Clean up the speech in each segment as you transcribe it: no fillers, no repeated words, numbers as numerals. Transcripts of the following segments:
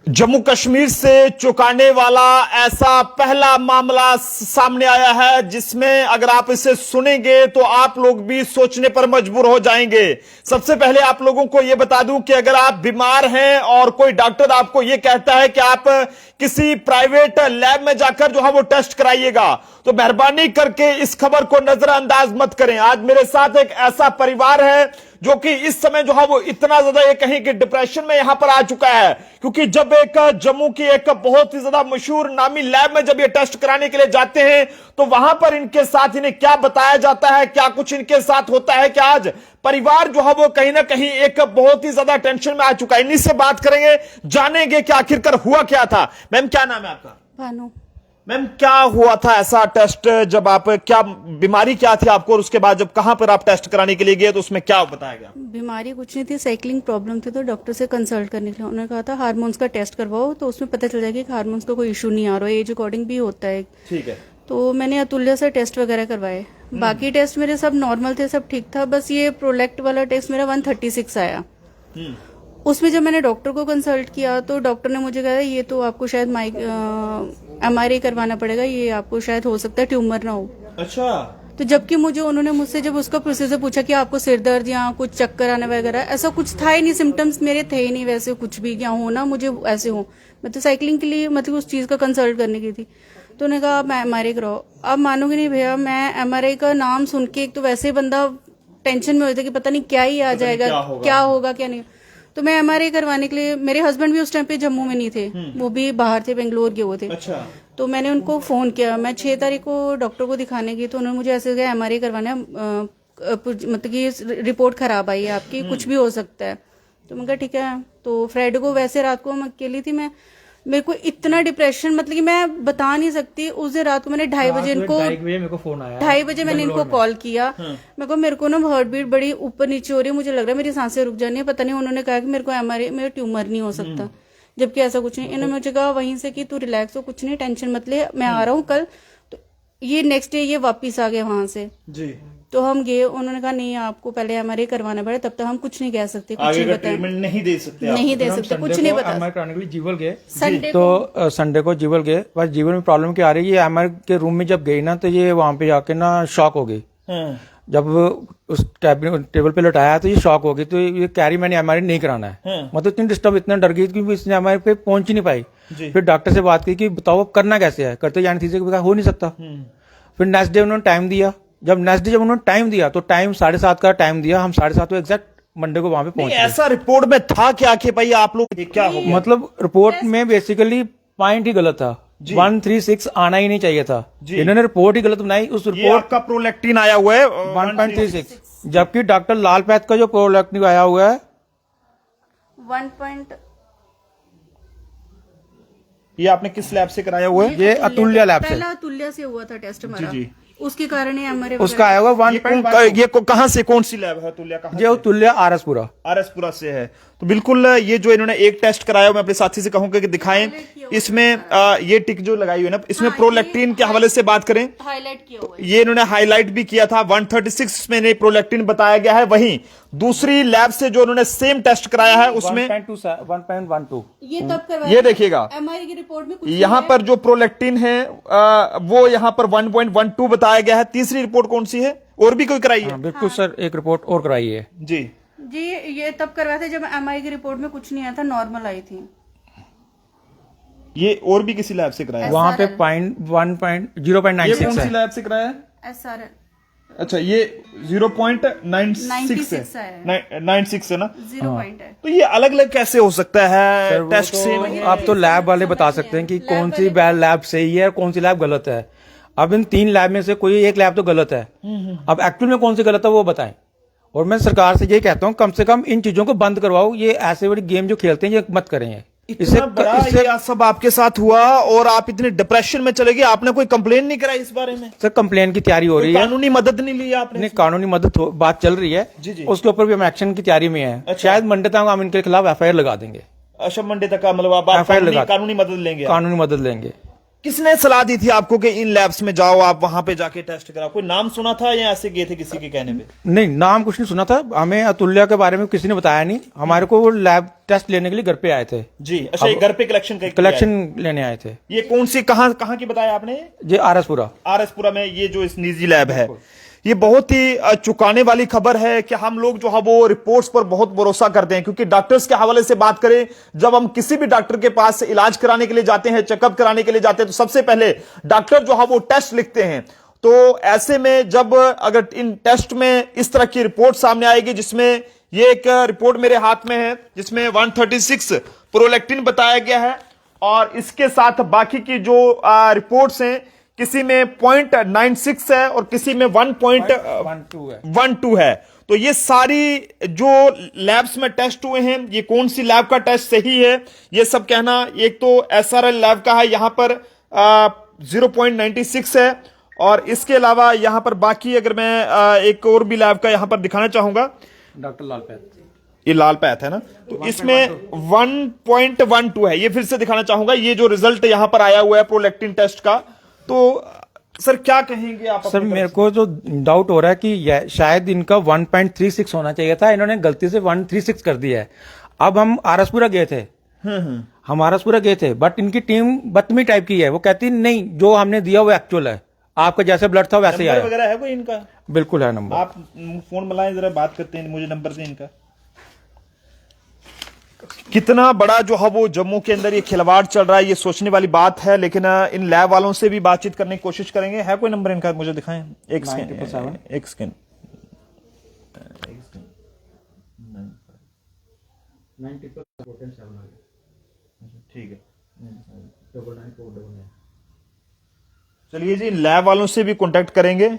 जम्मू कश्मीर से चौंकाने वाला ऐसा पहला मामला सामने आया है जिसमें अगर आप इसे सुनेंगे तो आप लोग भी सोचने पर मजबूर हो जाएंगे। सबसे पहले आप लोगों को यह बता दूं कि अगर आप बीमार हैं और कोई डॉक्टर आपको यह कहता है कि आप किसी प्राइवेट लैब में जाकर जो है वो टेस्ट कराइएगा, तो मेहरबानी करके इस खबर को नजरअंदाज मत करें। आज मेरे साथ एक ऐसा परिवार है जो कि इस समय जो है वो इतना ज्यादा ये कहीं कि डिप्रेशन में यहां पर आ चुका है, क्योंकि जब एक जम्मू की एक बहुत ही ज्यादा मशहूर नामी लैब में जब ये टेस्ट कराने के लिए जाते हैं तो वहां पर इनके साथ इन्हें क्या बताया जाता है, क्या कुछ इनके साथ होता है कि आज परिवार जो है वो कहीं ना कहीं एक बहुत ही ज्यादा टेंशन में आ चुका है। इन्हीं से बात करेंगे, जानेंगे कि आखिरकार हुआ क्या था। मैम क्या नाम है आपका? भानु। मैम क्या हुआ था ऐसा टेस्ट, जब आप क्या बीमारी क्या थी आपको, और उसके बाद जब कहां पर आप टेस्ट कराने के लिए गए तो उसमें क्या बताया गया? बीमारी कुछ नहीं थी, साइकिलिंग प्रॉब्लम थी, तो डॉक्टर से कंसल्ट करने के लिए उन्होंने कहा था हार्मोन्स का टेस्ट करवाओ तो उसमें पता चल जाएगा कि हार्मोन्स का कोई इशू नहीं आ रहा है, एज अकॉर्डिंग भी होता है। ठीक है। तो मैंने अतुल्य से टेस्ट वगैरह करवाए, बाकी टेस्ट मेरे सब नॉर्मल थे, सब ठीक था, बस ये प्रोलेक्ट वाला टेस्ट मेरा 136 आया। उसमें जब मैंने डॉक्टर को कंसल्ट किया तो डॉक्टर ने मुझे कहा ये तो आपको शायद MRI करवाना पड़ेगा, ये आपको शायद हो सकता है ट्यूमर ना हो। अच्छा। तो जबकि उन्होंने मुझसे जब उसका प्रोसीजर पूछा कि आपको सिर दर्द या कुछ चक्कर आने वगैरह, ऐसा कुछ था ही नहीं, सिम्टम्स मेरे थे ही नहीं वैसे कुछ भी, क्या हो ना मुझे ऐसे हो। मैं तो साइकिलिंग के लिए मतलब उस चीज का कंसल्ट करने की थी, तो उन्होंने कहा आप MRI कराओ। अब मानोगे नहीं भैया, मैं MRI का नाम सुन के एक तो वैसे बंदा टेंशन में हो जाता कि पता नहीं क्या ही आ जाएगा, क्या होगा क्या नहीं। तो मैं MRI करवाने के लिए, मेरे हस्बैंड भी उस टाइम पे जम्मू में नहीं थे, वो भी बाहर थे, बेंगलोर गए हुए थे। अच्छा। तो मैंने उनको फोन किया, मैं 6 तारीख को डॉक्टर को दिखाने गई, तो उन्होंने मुझे ऐसे कहा MRI करवाना है, मतलब कि रिपोर्ट खराब आई है आपकी, कुछ भी हो सकता है। तो मैं कहा ठीक है। तो फ्राइडे को वैसे रात को मैं अकेली थी, मेरे को इतना डिप्रेशन, मतलब कि मैं बता नहीं सकती। उस दिन रात को मैंने 2:30 बजे इनको, मेरे को फोन आया, 2:30 बजे मैंने इनको कॉल किया। मेरे को ना हार्ट बीट बड़ी ऊपर नीचे हो रही है, मुझे लग रहा है मेरी सांसें रुक जानी है, पता नहीं। उन्होंने कहा कि मेरे को MRI में ट्यूमर नहीं हो सकता, जबकि ऐसा कुछ नहीं। इन्होंने मुझे कहा वहीं से कि तू रिलैक्स हो, कुछ नहीं, टेंशन मत ले, मैं आ रहा हूँ कल। तो ये नेक्स्ट डे ये वापिस आ गए वहां से जी। तो हम गए, उन्होंने कहा नहीं आपको पहले MRI करवाना पड़े, तब तक हम कुछ नहीं कह सकते, कुछ नहीं बताएं, नहीं दे सकते, नहीं दे सकते, कुछ नहीं बता। MRI कराने के लिए जीवल गए, तो संडे को जीवल गए। बस जीवल में प्रॉब्लम क्या आ रही है, MRI के रूम में जब गई ना तो ये वहां पे जाके ना शॉक हो गई। जब उस टेबल पे लटाया तो ये शॉक हो गई, तो ये कैरी मैंने MRI नहीं कराना है। मतलब इतनी डिस्टर्ब, इतना डर गई क्योंकि इसने MRI पे पहुंच ही नहीं पाई। फिर डॉक्टर से बात की कि बताओ करना कैसे है, करते जाने थी, हो नहीं सकता। फिर नेक्स्ट डे उन्होंने टाइम दिया, जब उन्होंने टाइम दिया तो टाइम 7:30 का टाइम दिया, हम 7:30 एग्जैक्ट मंडे को वहां पे पहुंचे। ऐसा रिपोर्ट में था क्या कि भाई आप लोग क्या हो गया? मतलब रिपोर्ट में बेसिकली पॉइंट ही गलत था, 136 आना ही नहीं चाहिए था, इन्होंने रिपोर्ट ही गलत बनाई। उस रिपोर्ट का प्रोलैक्टिन आया हुआ है 1.36, जबकि डॉक्टर लाल पैथ का जो प्रोलैक्टिन आया हुआ है 1. ये आपने किस लैब से कराया हुआ है? ये अतुल्य लैब से, पहला अतुल्य से हुआ था टेस्ट हमारा, उसके कारण हमारे उसका आया हुआ 1. ये कहां से, कौन सी लैब है तुल्या? कहां? ये तुल्या आरएसपुरा से है। तो बिल्कुल ये जो इन्होंने एक टेस्ट कराया, मैं अपने साथी से कहूंगा कि दिखाएं। इसमें ये टिक जो लगाई हुई है ना, इसमें प्रोलैक्टिन के हवाले से बात करें, हाईलाइट किया हुआ है, ये इन्होंने हाईलाइट भी किया था। 136 में प्रोलैक्टिन बताया गया है। वहीं दूसरी लैब से जो उन्होंने सेम टेस्ट कराया है उसमें 1.12, ये तब करवाया। ये देखिएगा MRI की रिपोर्ट में कुछ यहाँ पर जो प्रोलैक्टिन है वो यहाँ पर 1.12 बताया गया है। तीसरी रिपोर्ट कौन सी है, और भी कोई कराई है? बिल्कुल सर, एक रिपोर्ट और कराई है जी। ये तब करवाया था जब MRI की रिपोर्ट में कुछ नहीं आया था, नॉर्मल आई थी। ये और भी किसी लैब से कराया? वहां पे 0.96 कौन सी है। लैब से कराया है? SRL। अच्छा, ये 0.96 है, 96 है ना, 0 पॉइंट है। तो ये अलग अलग कैसे हो सकता है टेस्ट से? आप तो लैब वाले बता सकते हैं कि कौन सी लैब सही है और कौन सी लैब गलत है। अब इन 3 लैब में से कोई एक लैब तो गलत है, अब एक्चुअल में कौन सी गलत है वो बताएं। और मैं सरकार से ये कहता हूँ कम से कम इन चीजों को बंद करवाओ, ये ऐसे बड़ी गेम जो खेलते हैं ये मत करें। इससे सब आपके साथ हुआ और आप इतने डिप्रेशन में चले गए, आपने कोई कंप्लेन नहीं कराई इस बारे में? सर कंप्लेन की तैयारी हो रही है, कानूनी मदद नहीं ली आपने? नहीं, कानूनी मदद बात चल रही है जी। उसके ऊपर भी हम एक्शन की तैयारी में है। अच्छा। शायद मंडे तक हम इनके खिलाफ FIR लगा देंगे। अच्छा, मंडे तक का मतलब आप FIR लगा, कानूनी मदद लेंगे? कानूनी मदद लेंगे। किसने सलाह दी थी आपको कि इन लैब्स में जाओ, आप वहां पे जाके टेस्ट कराओ? कोई नाम सुना था या ऐसे गए थे किसी के कहने पे? नहीं, नाम कुछ नहीं सुना था, हमें अतुल्या के बारे में किसी ने बताया नहीं, हमारे को वो लैब टेस्ट लेने के लिए घर पे आए थे जी। अच्छा, ये घर पे कलेक्शन लेने आए थे। ये कौन सी कहाँ की बताया आपने? जी आरएसपुरा। आरएसपुरा में ये जो इस निजी लैब है, ये बहुत ही चौंकाने वाली खबर है कि हम लोग जो है वो रिपोर्ट्स पर बहुत भरोसा करते हैं, क्योंकि डॉक्टर्स के हवाले से बात करें, जब हम किसी भी डॉक्टर के पास इलाज कराने के लिए जाते हैं, चेकअप कराने के लिए जाते हैं, तो सबसे पहले डॉक्टर जो है वो टेस्ट लिखते हैं। तो ऐसे में जब अगर इन टेस्ट में इस तरह की रिपोर्ट सामने आएगी, जिसमें ये एक रिपोर्ट मेरे हाथ में है जिसमें 136 प्रोलैक्टिन बताया गया है, और इसके साथ बाकी की जो रिपोर्ट्स हैं, किसी में 0.96 है और किसी में 1.12 है। तो ये सारी जो लैब्स में टेस्ट हुए हैं, ये कौन सी लैब का टेस्ट सही है ये सब कहना, एक तो एसआरएल लैब का है, यहां पर 0.96 है, और इसके अलावा यहां पर बाकी अगर मैं एक और भी लैब का यहां पर दिखाना चाहूंगा, डॉक्टर लालपैथ, ये लाल पैथ है ना, तो इसमें 1.12 है। ये फिर से दिखाना चाहूंगा, ये जो रिजल्ट यहां पर आया हुआ है प्रोलैक्टिन टेस्ट का। तो सर क्या कहेंगे आप? सर मेरे को जो डाउट हो रहा है कि शायद इनका 1.36 होना चाहिए था, इन्होंने गलती से 136 कर दिया है। अब हम आरएसपुरा गए थे, हम आरएसपुरा गए थे, बट इनकी टीम बदतमीज टाइप की है, वो कहती नहीं जो हमने दिया वो एक्चुअल है, आपका जैसे ब्लड था वैसे ही आया। वगैरह है कोई इनका? बिल्कुल है नंबर। आप फोन मिलाएं जरा, बात करते हैं, मुझे नंबर से इनका। कितना बड़ा जो है वो जम्मू के अंदर ये खिलवाड़ चल रहा है, ये सोचने वाली बात है। लेकिन इन लैब वालों से भी बातचीत करने की कोशिश करेंगे। है कोई नंबर इनका? मुझे दिखाएं। एक स्कैन ठीक है। चलिए जी, लैब वालों से भी कांटेक्ट करेंगे।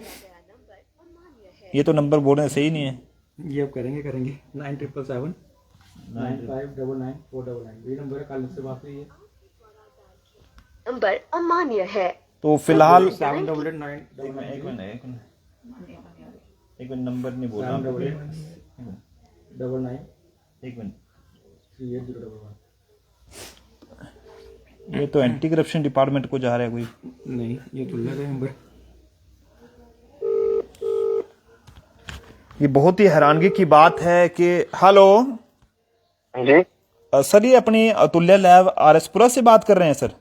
ये तो नंबर बोल रहे हैं सही नहीं है। ये अब करेंगे 9777 9599 नंबर है, कल से बात हुई है, नंबर अमान्य है। तो फिलहाल 7889 एक मिनट नंबर नहीं बोल रहा, 99 एक मिनट। 3801 ये तो एंटी करप्शन डिपार्टमेंट को जा रहा है कोई। नहीं, ये तुल्ला का नंबर। ये बहुत ही हैरानगी की बात है कि हेलो जी सर, ये अपनी अतुल्य लैब आरएसपुरा से बात कर रहे हैं सर?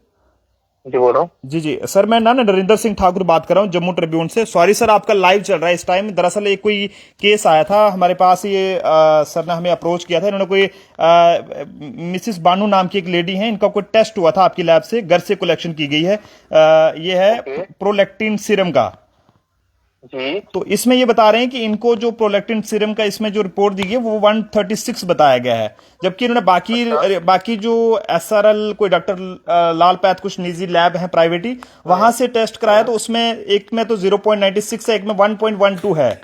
जी बोल रहा हूँ। जी सर, मैं ना नरेंद्र सिंह ठाकुर बात कर रहा हूँ जम्मू ट्रिब्यून से। सॉरी सर, आपका लाइव चल रहा है इस टाइम। दरअसल एक कोई केस आया था हमारे पास, ये सर ने हमें अप्रोच किया था। इन्होंने कोई मिसिस बानू नाम की एक लेडी है, इनका कोई टेस्ट हुआ था आपकी लैब से, घर से कलेक्शन की गई है। ये है प्रोलैक्टिन सीरम का। जी तो इसमें ये बता रहे हैं कि इनको जो प्रोलैक्टिन सीरम का इसमें जो रिपोर्ट दी गई है वो 136 बताया गया है, जबकि इन्होंने बाकी जो एसआरएल कोई डॉक्टर लाल पैथ कुछ निजी लैब है प्राइवेट ही, वहां से टेस्ट कराया, तो उसमें एक में तो 0.96 है, एक में 1.12 है।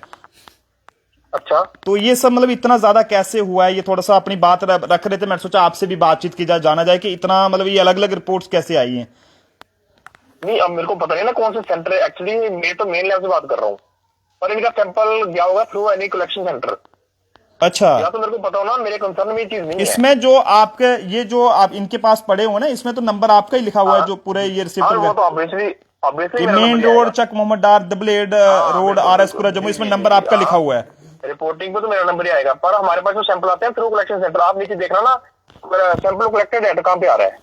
अच्छा, तो ये सब मतलब इतना ज्यादा कैसे हुआ है? ये थोड़ा सा अपनी बात रख रहे थे, मैंने सोचा आपसे भी बातचीत की जाए, जाना जाए कि इतना मतलब ये अलग अलग रिपोर्ट्स कैसे आई हैं। नहीं अब मेरे को पता नहीं ना कौन सा सेंटर है। एक्चुअली मैं तो मेन लैब से बात कर रहा हूँ, पर इनका सैंपल गया होगा थ्रू एनी कलेक्शन सेंटर। अच्छा, या तो मेरे को पता हो ना, मेरे कंसर्न में ये चीज नहीं है। इसमें जो आपके ये जो आप इनके पास पड़े हो ना, इसमें तो नंबर आपका ही लिखा हुआ है, जो पूरे ये रिसिप्ट वो तो ऑब्वियसली मेन रोड चक मोहम्मद डार दबलेड रोड आरएसपुरा जम्मू, इसमें नंबर आपका लिखा हुआ है। रिपोर्टिंग पे तो मेरा नंबर ही आएगा, पर हमारे पास जो सैंपल आते हैं थ्रू कलेक्शन सेंटर, आप नीचे देखना ना, सैंपल कलेक्टेड है कहाँ पे आ रहा है,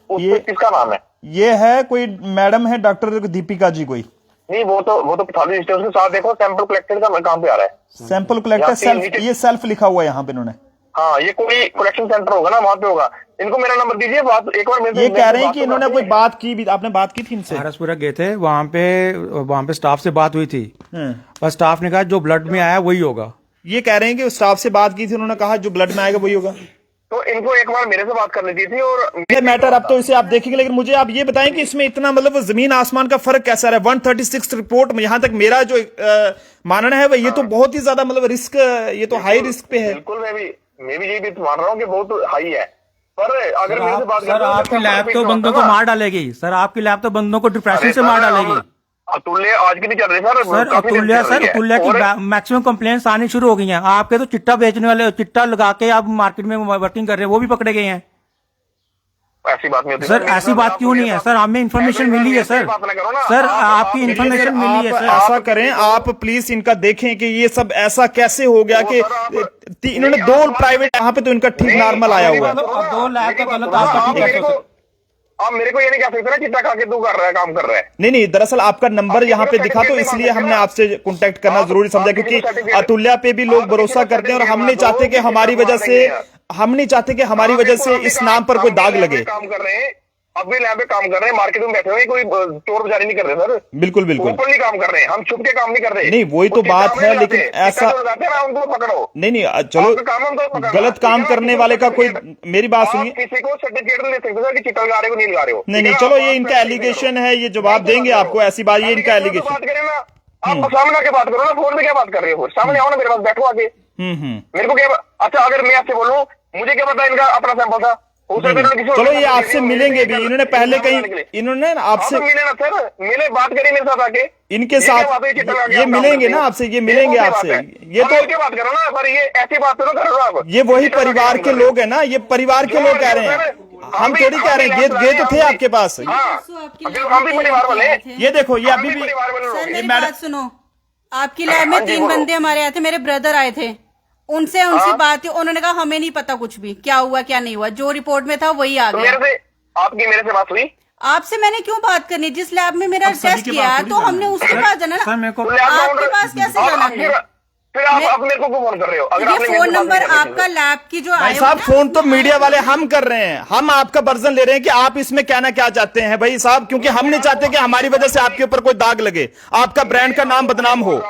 उसमें किसका नाम है? ये है कोई मैडम है डॉक्टर दीपिका जी कोई। नहीं वो तो पैथोलॉजी सिस्टम के साथ देखो सैंपल कलेक्टेड का कहाँ पे आ रहा है। सैंपल कलेक्टर सेल्फ, ये सेल्फ लिखा हुआ है यहाँ पे इन्होंने। हाँ, ये कोई कलेक्शन सेंटर होगा ना, वहां पे होगा। इनको मेरा नंबर दीजिए, बात एक बार मेरे। ये कह रहे हैं कि इन्होंने कोई बात की भी, आपने बात की थी इनसे? आरएसपुरा गए थे, वहां पे स्टाफ से बात हुई थी, बस स्टाफ ने कहा जो ब्लड में आया वही होगा। ये कह रहे हैं कि स्टाफ से बात की थी, उन्होंने कहा जो ब्लड में आएगा वही होगा। तो इनको एक बार मेरे से बात करनी दी थी। और ये मैटर अब तो इसे आप देखेंगे, लेकिन मुझे आप ये बताएं कि इसमें इतना मतलब जमीन आसमान का फर्क कैसा है? 136 रिपोर्ट में, यहां तक मेरा जो मानना है ये तो बहुत ही ज्यादा मतलब रिस्क, ये तो हाई रिस्क पे है। बिल्कुल, मैं भी यही भी मान रहा हूँ कि बहुत हाई है, पर अगर मेरे से बात सर आपकी लैब तो बंदों को मार डालेगी, सर आपकी लैब तो बंदों को डिप्रेशन से मार डालेगी। अतुल्य आज की नहीं चल रही सर, अतुल्य की मैक्सिमम कंप्लेंट्स आनी शुरू हो गई हैं। आपके तो चिट्टा बेचने वाले, चिट्टा लगा के आप मार्केट में वर्किंग कर रहे हैं, वो भी पकड़े गए हैं। ऐसी बात नहीं होती सर। ऐसी बात क्यों नहीं है सर, हमें इन्फॉर्मेशन मिली है सर। सर आपकी इन्फॉर्मेशन मिली है सर। ऐसा करें आप प्लीज इनका देखें कि ये सब ऐसा कैसे हो गया कि इन्होंने 2 प्राइवेट, यहाँ पे तो इनका ठीक नॉर्मल आया हुआ है। 2 लाख का गलत आपका ठीक है सर। आप मेरे को ये नहीं कह सकते ना चिट्टा खा के तू कर रहा है, काम कर रहा है। नहीं, दरअसल आपका नंबर यहाँ पे दिखा तो इसलिए हमने आपसे कांटेक्ट करना जरूरी समझा, क्योंकि अतुल्या पे भी लोग भरोसा करते हैं और हम नहीं चाहते कि हमारी वजह से इस नाम पर कोई दाग लगे। काम कर रहे हैं, अब भी लैब पे काम कर रहे हैं, मार्केट में बैठे हुए, कोई चोर बाजारी नहीं कर रहे सर। बिल्कुल ओपनली काम कर रहे हैं, हम छुप के काम नहीं कर रहे। नहीं, वही तो बात है, लेकिन ऐसा उनको पकड़ो। नहीं, चलो गलत काम करने वाले का कोई, मेरी बात सुनिए, किसी को सर्टिफिकेट नहीं ले सकते सर कि चिट्टा लगा रहे हो, नहीं लगा रहे हो। नहीं, चलो ये इनका एलिगेशन है, ये जवाब देंगे आपको, ऐसी बात, ये इनका एलिगेशन। बात करें ना, आप सामने आके बात करो ना, फोन पे क्या बात कर रहे हो, सामने आओ ना, मेरे पास बैठो आके। मेरे को क्या, अच्छा अगर मैं आपसे बोलूं, मुझे क्या पता इनका अपना सैंपल था। चलो ये आपसे मिलेंगे भी, इन्होंने पहले कहीं, इन्होंने आपसे मिले ना सर, मिले, बात करिए मेरे साथ आके, इनके साथ ये मिलेंगे ना आपसे, ये मिलेंगे आपसे, ये तो क्या बात करो ना, पर ये ऐसी बात तो करो आप। ये वही परिवार के लोग हैं ना, ये परिवार के लोग कह रहे हैं, हम थोड़ी कह रहे हैं, ये तो थे आपके पास। हम भी परिवार वाले, ये देखो, ये अभी भी सर मेरी बात सुनो, आपकी लैब में 3 बंदे हमारे आए थे, मेरे ब्रदर आए थे, उनसे बात हुई, उन्होंने कहा हमें नहीं पता कुछ भी, क्या हुआ क्या नहीं हुआ, जो रिपोर्ट में था वही आ गया। मेरे से बात हुई, आपसे मैंने क्यों बात करनी, जिस लैब में मेरा टेस्ट किया है तो हमने उसके पास जाना ना, आपके पास कैसे जाना है? फिर आप मेरे को फोन कर रहे हो, अगर ये फोन नंबर आपका लैब की जो भाई साहब, फोन तो मीडिया वाले हम कर रहे हैं, हम आपका वर्जन ले रहे हैं कि आप इसमें कहना क्या चाहते हैं भाई साहब, क्योंकि हम नहीं चाहते कि हमारी वजह से आपके ऊपर कोई दाग लगे, आपका ब्रांड का नाम बदनाम हो।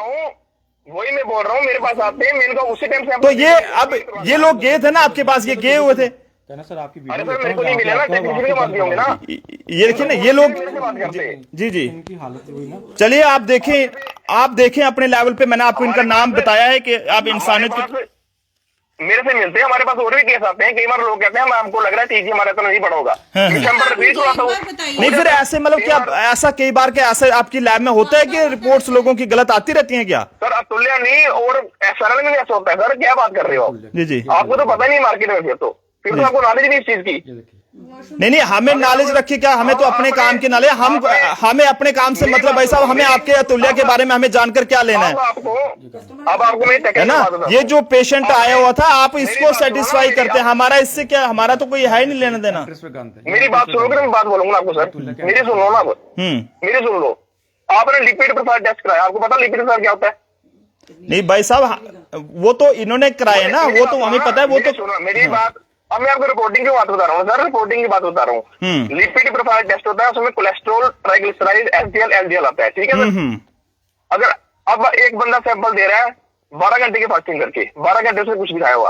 वही मैं बोल रहा हूँ, मेरे पास आते हैं, मैं इनको उसी टाइम से। तो ये अब ये लोग गए थे ना आपके पास, ये गए हुए थे, सर आपकी अरे सर मेरे को नहीं मिले ना, टेक्नीशियन के पास भी होंगे ना। ये देखिए ना, ये लोग, जी इनकी हालत हुई ना। चलिए आप देखें अपने लेवल पे, मैंने आपको इनका नाम बताया है कि आप इंसानियत की, मेरे से मिलते हैं, हमारे पास और भी केस आते हैं, कई बार लोग कहते हैं हमको लग रहा है ठीक हमारे तो नहीं पड़ा होगा, नहीं फिर ऐसे मतलब क्या, ऐसा कई बार के ऐसे आपकी लैब में होता है कि रिपोर्ट्स लोगों की गलत आती रहती हैं क्या? सर अतुल्या नहीं, और सरल में भी ऐसा होता है सर, क्या बात कर रहे हो जी, आपको तो पता नहीं मार्केट में, फिर तो आपको नॉलेज नहीं इस चीज की। नहीं, हमें नॉलेज रखिए क्या, हमें तो अपने काम की नॉलेज, हमें अपने काम से मतलब भाई साहब, हमें आपके अतुल्या के बारे में हमें जानकर क्या लेना है? अब आपको मैं है ना, ये जो पेशेंट आया हुआ था, आप इसको सेटिस्फाई करते हैं, हमारा इससे क्या, हमारा तो कोई है ही नहीं लेना देना। मेरी बात सुनोगे, मैं बात बोलूंगा आपको सर, मेरी सुन लो ना, मेरी सुन लो, आपने लिपिड प्रोफाइल टेस्ट कराया, आपको पता लिपिड प्रोफाइल क्या होता है? नहीं भाई साहब, वो तो इन्होंने कराया ना, वो तो हमें पता है, वो तो मेरी बात, अब मैं आपको रिपोर्टिंग की बात बता रहा हूँ सर, रिपोर्टिंग की बात बता रहा हूँ। लिपिड प्रोफाइल टेस्ट होता है, उसमें कोलेस्ट्रॉल, ट्राइग्लिसराइड, एचडीएल, एलडीएल आता है, ठीक है सर। अगर अब एक बंदा सैंपल दे रहा है 12 घंटे की फास्टिंग करके, 12 घंटे से कुछ भी खाया हुआ,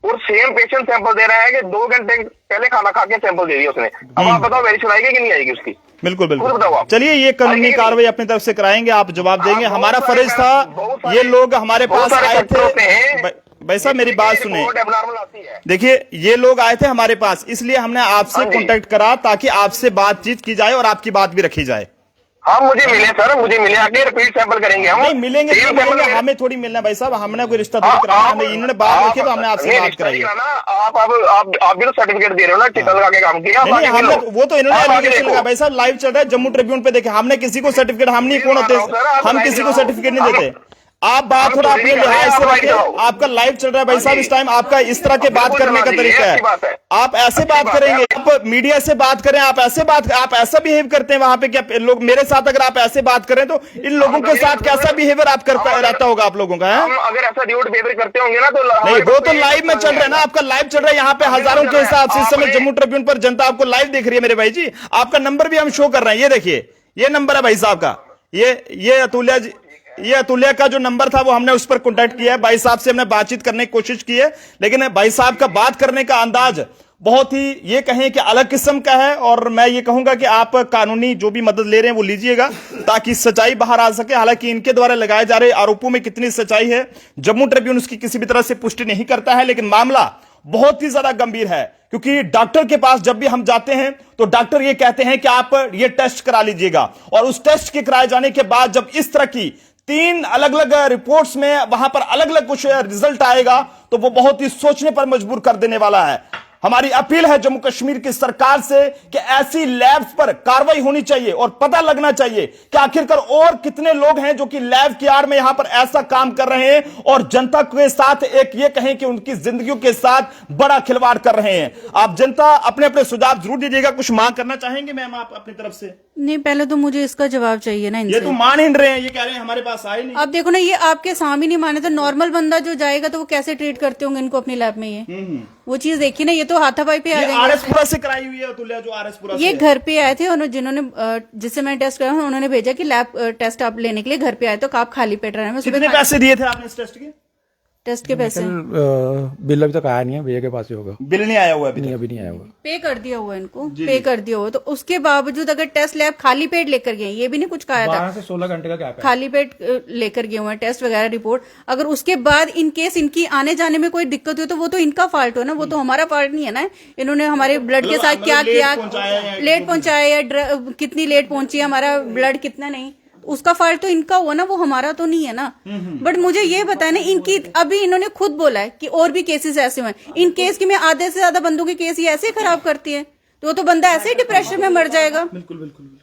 और सेम पेशेंट सैंपल दे रहा है कि 2 घंटे पहले खाना खा के सैंपल दे दिया उसने, अब आप बताओ वेरिएशन आएगी कि नहीं आएगी उसकी? बिल्कुल। चलिए ये कानूनी कार्रवाई अपनी तरफ से कराएंगे, आप जवाब देंगे, हमारा फर्ज था, ये लोग हमारे पास आए थे। भाई साहब मेरी बात सुने, देखिए ये लोग आए थे हमारे पास, इसलिए हमने आपसे कांटेक्ट करा ताकि आपसे बातचीत की जाए और आपकी बात भी रखी जाए। हाँ मुझे मिले सर, मुझे मिले, आके रिपीट सैंपल करेंगे हम। नहीं मिलेंगे, हमें थोड़ी मिलना भाई साहब, हमने कोई रिश्ता थोड़ी कराया, हमें इन्होंने बात रखी तो हमने आपसे बात कराई। आप भी तो सर्टिफिकेट दे रहे हो ना, टिकट लगा के काम किया। वो तो इन्होंने एलिगेशन लगा, भाई साहब लाइव चल रहा है जम्मू ट्रिब्यून पे, देखे हमने किसी को सर्टिफिकेट, हम नहीं कौन होते, हम किसी को सर्टिफिकेट नहीं देते। आप बात थोड़ा अपने लिहाज से रखिए, आपका लाइव चल रहा है भाई साहब इस टाइम, आपका इस तरह के बात करने का तरीका है, आप ऐसे बात करेंगे, आप मीडिया से बात करें, आप ऐसा बिहेव करते हैं वहां पे, क्या लोग मेरे साथ अगर आप ऐसे बात करें तो इन लोगों के साथ कैसा बिहेवियर आप करता रहता होगा आप लोगों का? अगर ऐसा ड्यूट बिहेवियर करते होंगे ना तो नहीं, वो तो लाइव में चल रहा है ना, आपका लाइव चल रहा है यहाँ पे हजारों के हिसाब से, इस समय जम्मू ट्रिब्यून पर जनता आपको लाइव देख रही है मेरे भाई जी, आपका नंबर भी हम शो कर रहे हैं, ये देखिए ये नंबर है भाई साहब का, ये अतुल्या का जो नंबर था वो हमने उस पर कांटेक्ट किया है, भाई साहब से हमने बातचीत करने की कोशिश की है, लेकिन भाई साहब का बात करने का अंदाज बहुत ही ये कहें कि अलग किस्म का है, और मैं ये कहूंगा कि आप कानूनी जो भी मदद ले रहे हैं वो लीजिएगा ताकि सच्चाई बाहर आ सके। हालांकि इनके द्वारा लगाए जा रहे आरोपों में कितनी सच्चाई है जम्मू ट्रिब्यून उसकी किसी भी तरह से पुष्टि नहीं करता है, लेकिन मामला बहुत ही ज्यादा गंभीर है, क्योंकि डॉक्टर के पास जब भी हम जाते हैं तो डॉक्टर ये कहते हैं कि आप ये टेस्ट करा लीजिएगा, और उस टेस्ट के कराए जाने के बाद जब इस तरह की 3 अलग अलग रिपोर्ट्स में वहां पर अलग अलग कुछ रिजल्ट आएगा तो वो बहुत ही सोचने पर मजबूर कर देने वाला है। हमारी अपील है जम्मू कश्मीर की सरकार से कि ऐसी लैब्स पर कार्रवाई होनी चाहिए और पता लगना चाहिए कि आखिरकार और कितने लोग हैं जो कि लैब की आड़ में यहां पर ऐसा काम कर रहे हैं और जनता के साथ एक ये कहें कि उनकी जिंदगियों के साथ बड़ा खिलवाड़ कर रहे हैं। आप जनता अपने अपने सुझाव जरूर दीजिएगा। कुछ मांग करना चाहेंगे मैम आप अपनी तरफ से? नहीं, पहले तो मुझे इसका जवाब चाहिए ना ये इनसे। तो मान ही नहीं रहे हैं, ये कह रहे हैं हमारे पास आए नहीं। आप देखो ना, ये आपके सामने नहीं माने तो नॉर्मल बंदा जो जाएगा तो वो कैसे ट्रीट करते होंगे इनको अपनी लैब में? ये वो चीज देखी ना, ये तो हाथापाई पे आ जाएंगे। आरएसपुरा से कराई हुई है अतुल्या, जो आरएसपुरा ये घर पे आए थे और जिन्होंने जिससे मैंने टेस्ट कराया उन्होंने भेजा कि लैब टेस्ट आप लेने के लिए घर पे आए तो आप खाली पेट रहे हैं। कितने पैसे दिए थे आपने इस टेस्ट के? टेस्ट के पैसे बिल अभी तक आया नहीं है, भैया के पास ही होगा। बिल नहीं आया हुआ है नहीं, अभी नहीं आया हुआ। पे कर दिया हुआ है इनको, पे कर दिया हुआ। तो उसके बावजूद अगर टेस्ट लैब खाली पेट लेकर गए, ये भी नहीं कुछ कहा था, 12 से 16 घंटे का गैप है, खाली पेट लेकर गए हुए हैं टेस्ट वगैरह रिपोर्ट। अगर उसके बाद इन केस इनकी आने जाने में कोई दिक्कत हुई तो वो तो इनका फॉल्ट हो ना, वो तो हमारा फॉल्ट नहीं है ना। इन्होंने हमारे ब्लड के साथ क्या किया, लेट पहुंचाया या कितनी लेट पहुंची है, हमारा ब्लड कितना नहीं, उसका फॉल्ट तो इनका हुआ ना, वो हमारा तो नहीं है ना। बट मुझे ये बताया ना, इनकी अभी इन्होंने खुद बोला है कि और भी केसेस ऐसे हुए हैं। इन केस की में आधे से ज्यादा बंदों के केस ये ऐसे ही खराब करती है तो वो तो बंदा ऐसे ही डिप्रेशन में मर जाएगा। बिल्कुल बिल्कुल।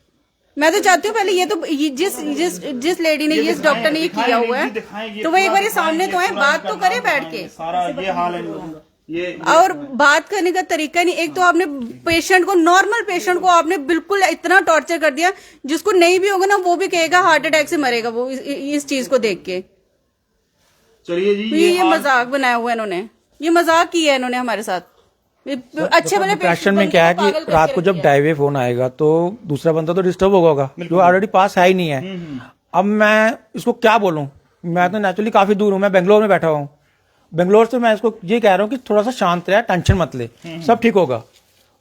मैं तो चाहती हूँ पहले ये तो जिस लेडी ने, जिस डॉक्टर ने ये किया हुआ है तो वो एक बार सामने तो आए, बात तो करे बैठ के। सारा ये हाल है ये। और बात करने का तरीका नहीं, एक तो आपने पेशेंट को, नॉर्मल पेशेंट को आपने बिल्कुल इतना टॉर्चर कर दिया, जिसको नहीं भी होगा ना वो भी कहेगा हार्ट अटैक से मरेगा वो इस चीज को देख के। चलिए जी, ये मजाक बनाया हुआ है इन्होंने, ये मजाक किया है इन्होंने हमारे साथ। अच्छे वाले डिप्रेशन में क्या है कि रात को जब डायवे फोन आएगा तो दूसरा बंदा तो डिस्टर्ब होगा, जो ऑलरेडी पास है ही नहीं है। अब मैं इसको क्या बोलूं, मैं तो नेचुरली काफी दूर हूं, मैं बेंगलोर में बैठा हूं। बेंगलोर से मैं इसको ये कह रहा हूँ कि थोड़ा सा शांत रहे, टेंशन मत ले, सब ठीक होगा,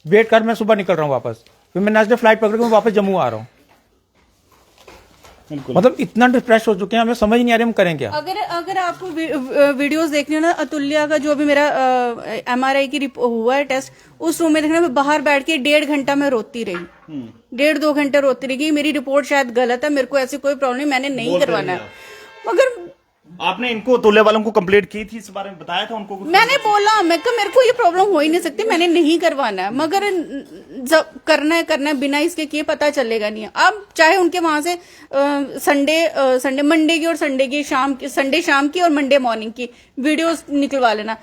वेट कर, मैं सुबह निकल रहा हूँ वापस, फिर मैं नेक्स्ट डे फ्लाइट पकड़ के मैं वापस जम्मू आ रहा हूँ। मतलब इतना डिप्रेस हो चुके हैं, हमें समझ नहीं आ रही हम करें क्या। अगर आपको वीडियोस देखनी हो ना, अतुल्या का जो अभी मेरा MRI की हुआ है टेस्ट, उस रूम में देखना, मैं बाहर बैठ के 1.5 घंटा मैं रोती रही, 1.5-2 घंटे रोती रही। मेरी रिपोर्ट शायद गलत है, मेरे को ऐसी कोई प्रॉब्लम नहीं, मैंने नहीं करवाना है। मगर आपने इनको तोले वालों को कंप्लेंट की थी, इस बारे में बताया था उनको? मैंने बोला, मैं कहा मेरे को ये प्रॉब्लम हो ही नहीं सकती, मैंने नहीं करवाना है, मगर जब करना है बिना इसके किए पता चलेगा नहीं। अब चाहे उनके वहां से संडे मंडे की और संडे शाम की और मंडे मॉर्निंग की वीडियोस निकलवा लेना।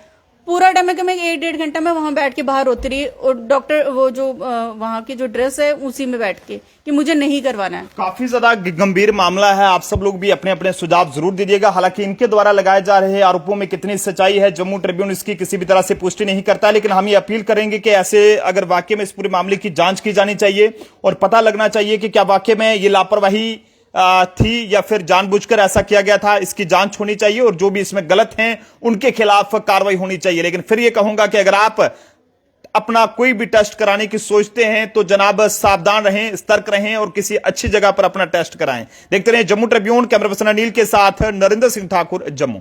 पूरा टाइम है कि मैं 1-1.5 घंटा मैं वहां बैठ के बाहर होती रही, और डॉक्टर वो जो वहां की जो ड्रेस है उसी में बैठ के कि मुझे नहीं करवाना है। काफी ज्यादा गंभीर मामला है। आप सब लोग भी अपने अपने सुझाव जरूर दीजिएगा। हालांकि इनके द्वारा लगाए जा रहे आरोपों में कितनी सच्चाई है, जम्मू ट्रिब्यून इसकी किसी भी तरह से पुष्टि नहीं करता है, लेकिन हम ये अपील करेंगे कि ऐसे अगर वाकई में इस पूरे मामले की जांच की जानी चाहिए और पता लगना चाहिए कि क्या वाकई में ये लापरवाही थी या फिर जानबूझकर ऐसा किया गया था। इसकी जांच होनी चाहिए और जो भी इसमें गलत हैं उनके खिलाफ कार्रवाई होनी चाहिए। लेकिन फिर ये कहूंगा कि अगर आप अपना कोई भी टेस्ट कराने की सोचते हैं तो जनाब सावधान रहें, सतर्क रहें और किसी अच्छी जगह पर अपना टेस्ट कराएं। देखते रहिए Jammu Tribune. Camera person Anil के साथ नरेंद्र सिंह ठाकुर, जम्मू।